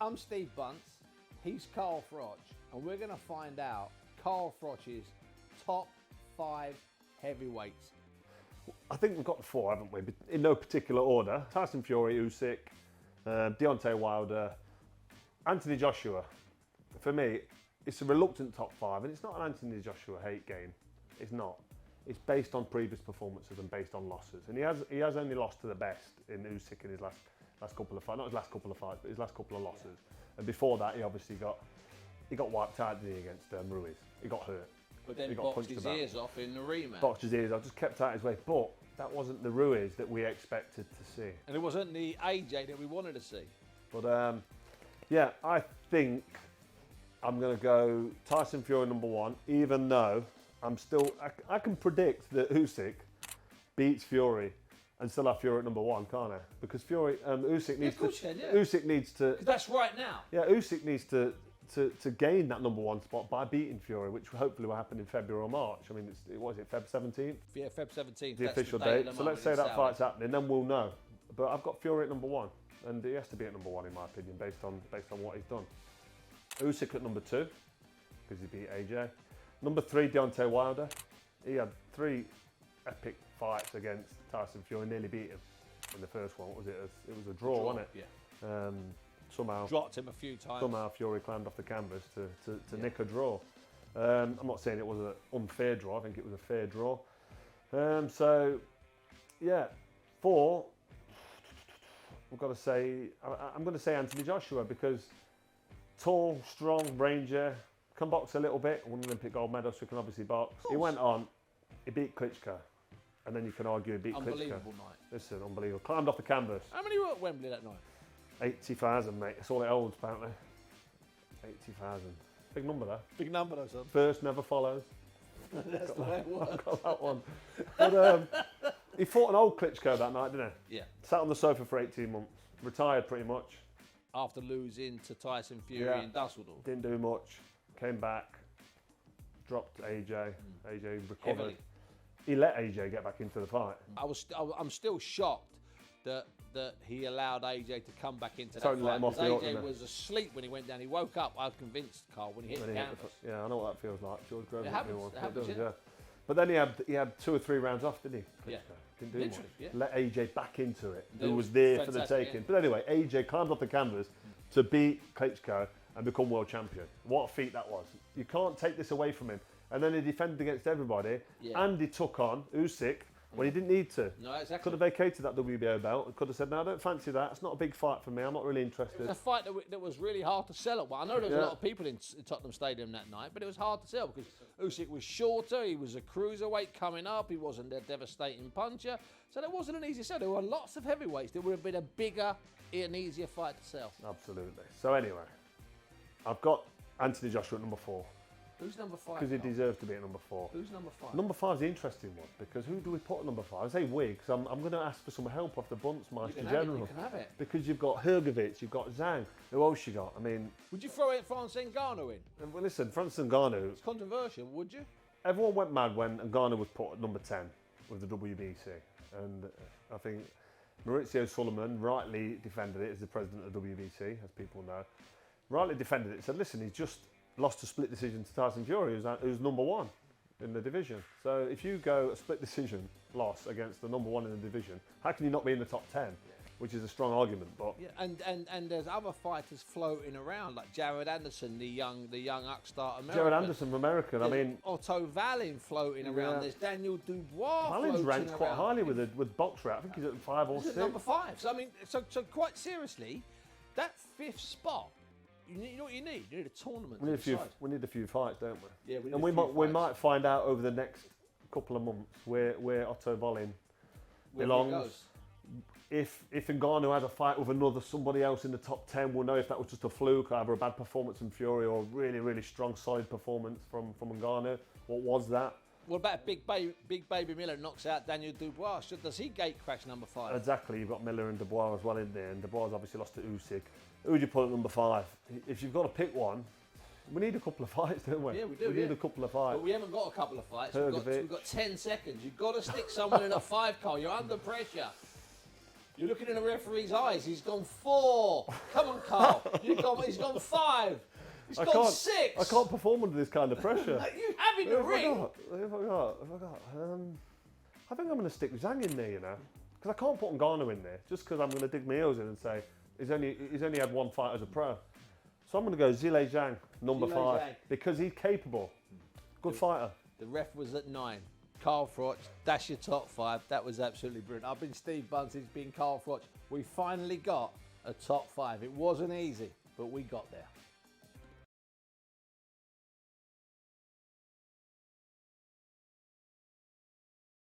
I'm Steve Bunce, he's Carl Froch, and we're going to find out Carl Froch's top 5 heavyweights. I think we've got the 4, haven't we? In no particular order. Tyson Fury, Usyk, Deontay Wilder, Anthony Joshua. For me, it's a reluctant top 5, and it's not an Anthony Joshua hate game. It's not. It's based on previous performances and based on losses. And he has only lost to the best in Usyk in his last couple of fights. Not his last couple of fights, but his last couple of losses. And before that, he obviously got wiped out, didn't he, against Ruiz. He got hurt. But then he boxed his ears off in the rematch. Boxed his ears off, just kept out his way. But that wasn't the Ruiz that we expected to see. And it wasn't the AJ that we wanted to see. But yeah, I think I'm going to go Tyson Fury number 1, even though I can predict that Usyk beats Fury and still have Fury at number 1, can't I? Because Usyk needs to. Because that's right now. Yeah, Usyk needs to gain that number 1 spot by beating Fury, which hopefully will happen in February or March. I mean, was it Feb 17th? Yeah, Feb 17th. The official date. So let's say that fight's happening, then we'll know. But I've got Fury at number 1, and he has to be at number 1 in my opinion, based on what he's done. Usyk at number 2, because he beat AJ. Number 3, Deontay Wilder. He had 3 epic fights against Tyson Fury, nearly beat him in the first one. What was it? It was a draw, wasn't it? Yeah. Somehow dropped him a few times. Somehow Fury climbed off the canvas to nick a draw. I'm not saying it was an unfair draw. I think it was a fair draw. So yeah, 4. I'm going to say Anthony Joshua, because tall, strong, Ranger, can box a little bit. Won an Olympic gold medal, so he can obviously box. He went on, he beat Klitschko, and then you can argue he beat Unbelievable Klitschko. night. Listen, unbelievable. Climbed off the canvas. How many were at Wembley that night? 80,000, mate. That's all it holds, apparently. 80,000. Big number, though. Big number, though, son. First never follows. That's the way it works. Got that one. But he fought an old Klitschko that night, didn't he? Yeah. Sat on the sofa for 18 months. Retired, pretty much. After losing to Tyson Fury in Dusseldorf. Didn't do much. Came back. Dropped AJ. AJ recovered. Heavily. He let AJ get back into the fight. I'm still shocked that he allowed AJ to come back into that Totally let fight. him off the hook, AJ was asleep when he went down. He woke up, I was convinced, Carl, when he hit the canvas. Yeah, I know what that feels like. George Groves. It happens, yeah. But then he had 2 or 3 rounds off, didn't he? Yeah. Didn't do Literally, much. yeah. Let AJ back into it. It Who was was there for the fantastic, taking. yeah. But anyway, AJ climbed off the canvas to beat Klitschko and become world champion. What a feat that was. You can't take this away from him. And then he defended against everybody, and he took on Usyk when he didn't need to. No, exactly. Could have vacated that WBO belt and could have said, no, I don't fancy that. It's not a big fight for me. I'm not really interested. It was a fight that was really hard to sell. Well, I know there was a lot of people in Tottenham Stadium that night, but it was hard to sell because Usyk was shorter, he was a cruiserweight coming up, he wasn't a devastating puncher. So that wasn't an easy sell. There were lots of heavyweights. There would have been a bigger and easier fight to sell. Absolutely. So anyway, I've got Anthony Joshua at number 4. Who's number 5? Because he deserves to be at number 4. Who's number 5? Number 5 is the interesting one, because who do we put at number 5? I say we, because I'm going to ask for some help off the Buntsmeister General. You can have it. Because you've got Hrgovic, you've got Zhang. Who else you got? I mean... Would you throw Francis Ngannou in? Well, listen, Francis Ngannou... It's controversial, would you? Everyone went mad when Ngannou was put at number 10 with the WBC. And I think Maurizio Sullivan rightly defended it as the president of the WBC, as people know. Rightly defended it, said, listen, he's just lost a split decision to Tyson Fury, who's number 1 in the division. So if you go a split decision loss against the number 1 in the division, how can you not be in the top 10? Which is a strong argument, but yeah, and there's other fighters floating around like Jared Anderson, the young upstart American. Jared Anderson, American. There's I mean, Otto Wallin floating around. Yeah. There's Daniel Dubois. Wallin's ranked floating quite around. highly with box rate. I think he's at 5 or He's 6. at number 5. So I mean, so quite seriously, that 5th spot. You know what you need? You need a tournament. We need a few fights, don't we? Yeah, we need and we might find out over the next couple of months where Otto Wallin belongs. If Ngannou has a fight with somebody else in the top 10, we'll know if that was just a fluke, either a bad performance from Fury or a really, really strong, solid performance from Ngannou. What was that? What about Big Baby Miller knocks out Daniel Dubois? Does he gate crash number 5? Exactly, you've got Miller and Dubois as well in there, and Dubois obviously lost to Usyk. Who would you put at number 5? If you've got to pick one, we need a couple of fights, don't we? Yeah, we do. We need a couple of fights. But we haven't got a couple of fights. Hrgovic. We've got 10 seconds. You've got to stick someone in a 5, Carl. You're under pressure. You're looking in the referee's eyes. He's gone 4. Come on, Carl. He's gone 5. He's gone 6. I can't perform under this kind of pressure. You have in the ring. Who have I got? I think I'm going to stick Zhang in there, you know, because I can't put Ngannou in there just because I'm going to dig my heels in and say he's only had 1 fight as a pro. So I'm going to go Zhilei Zhang, number 5, because he's capable. Good fighter. The ref was at 9. Carl Froch, that's your top 5. That was absolutely brilliant. I've been Steve Bunce, he's been Carl Froch. We finally got a top 5. It wasn't easy, but we got there.